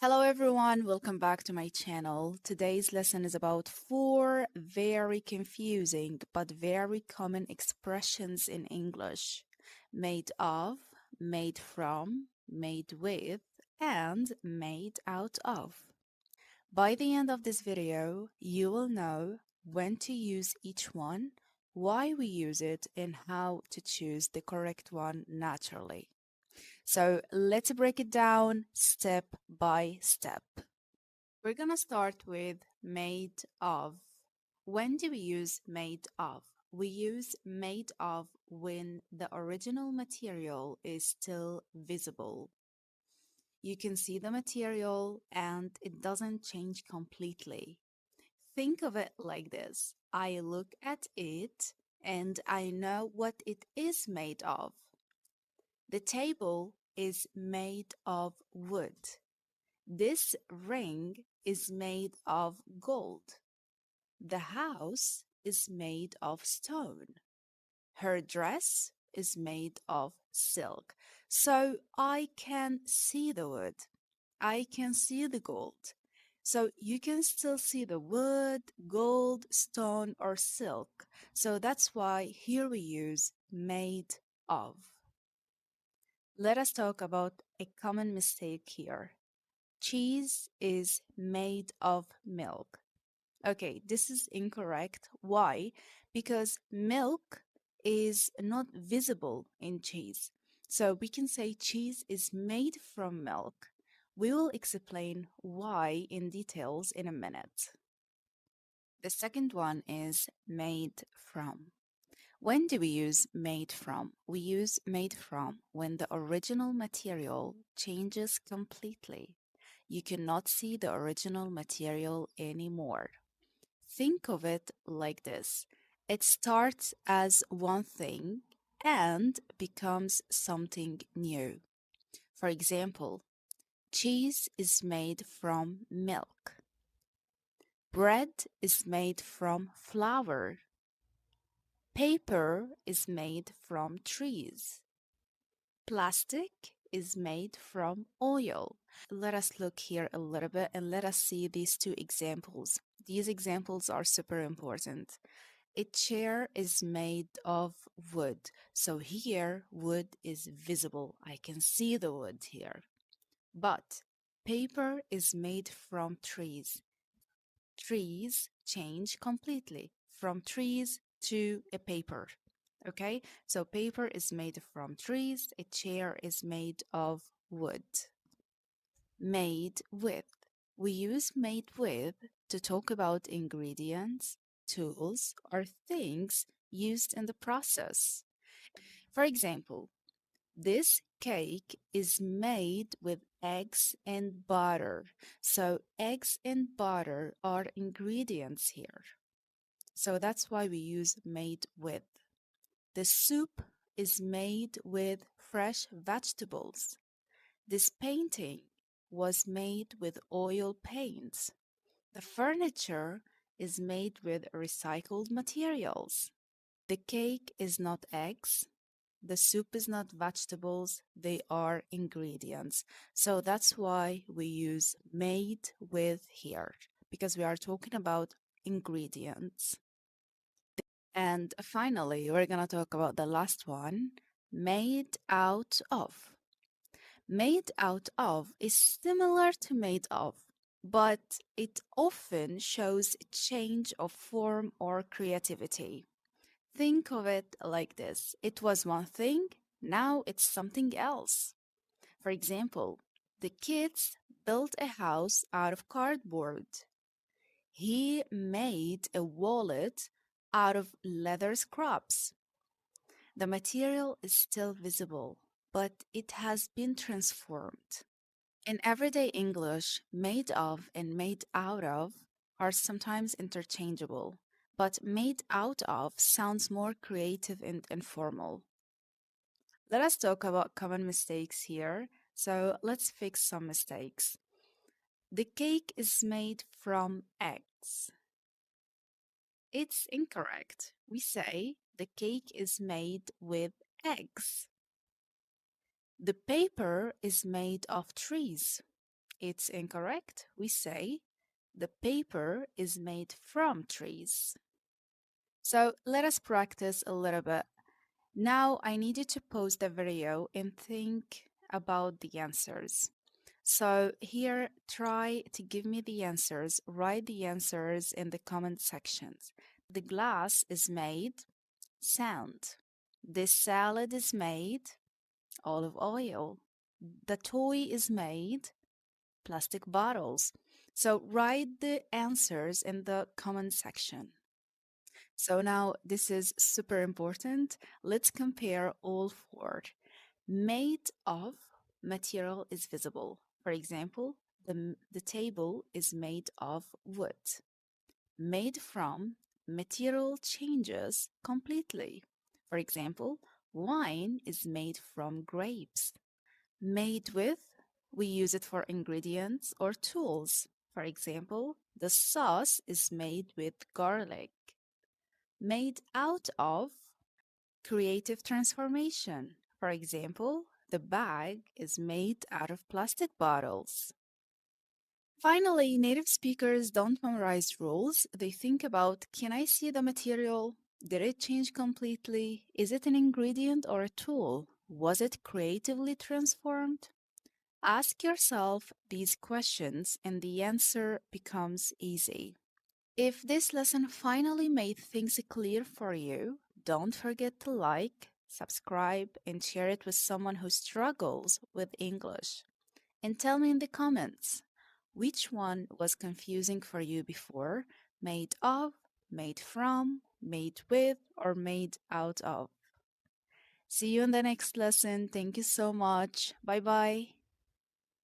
Hello everyone, welcome back to my channel. Today's lesson is about four very confusing but very common expressions in English: made of, made from, made with, and made out of. By the end of this video, you will know when to use each one, why we use it, and how to choose the correct one naturally. So let's break it down step by step. We're gonna start with made of. When do we use made of? We use made of when the original material is still visible. You can see the material and it doesn't change completely. Think of it like this. I look at it and I know what it is made of. The table is made of wood. This ring is made of gold. The house is made of stone. Her dress is made of silk. So I can see the wood. I can see the gold. So you can still see the wood, gold, stone, or silk. So that's why here we use made of. Let us talk about a common mistake here. Cheese is made of milk. Okay, this is incorrect. Why? Because milk is not visible in cheese. So we can say cheese is made from milk. We will explain why in details in a minute. The second one is made from. When do we use made from? We use made from when the original material changes completely. You cannot see the original material anymore. Think of it like this. It starts as one thing and becomes something new. For example, cheese is made from milk. Bread is made from flour. Paper is made from trees. Plastic is made from oil. Let us look here a little bit and let us see these two examples. These examples are super important. A chair is made of wood. So here, wood is visible. I can see the wood here. But paper is made from trees. Trees change completely from trees to a paper. Okay, so paper is made from trees, a chair is made of wood. Made with. We use made with to talk about ingredients, tools, or things used in the process. For example, this cake is made with eggs and butter. So eggs and butter are ingredients here. So that's why we use made with. The soup is made with fresh vegetables. This painting was made with oil paints. The furniture is made with recycled materials. The cake is not eggs. The soup is not vegetables. They are ingredients. So that's why we use made with here, because we are talking about ingredients. And finally, we're going to talk about the last one, made out of. Made out of is similar to made of, but it often shows a change of form or creativity. Think of it like this. It was one thing, now it's something else. For example, the kids built a house out of cardboard. He made a wallet out of leather scraps. The material is still visible, but it has been transformed. In everyday English, made of and made out of are sometimes interchangeable, but made out of sounds more creative and informal. Let us talk about common mistakes here. So let's fix some mistakes. The cake is made from eggs. It's incorrect. We say the cake is made with eggs. The paper is made of trees. it's incorrect, we say the paper is made from trees. So let us practice a little bit. Now I need you to pause the video and think about the answers. So here, try to give me the answers. Write the answers in the comment sections. The glass is made sand. This salad is made olive oil. The toy is made plastic bottles. So write the answers in the comment section. So now this is super important. Let's compare all four. Made of material is visible. For example, the table is made of wood. Made from material changes completely. For example, wine is made from grapes. Made with, we use it for ingredients or tools. For example, the sauce is made with garlic. Made out of, creative transformation. For example, the bag is made out of plastic bottles. Finally, native speakers don't memorize rules. They think about, can I see the material? Did it change completely? Is it an ingredient or a tool? Was it creatively transformed? Ask yourself these questions and the answer becomes easy. If this lesson finally made things clear for you, don't forget to like, subscribe, and share it with someone who struggles with English. And tell me in the comments which one was confusing for you before: made of, made from, made with, or made out of. See you in the next lesson. Thank you so much. Bye bye.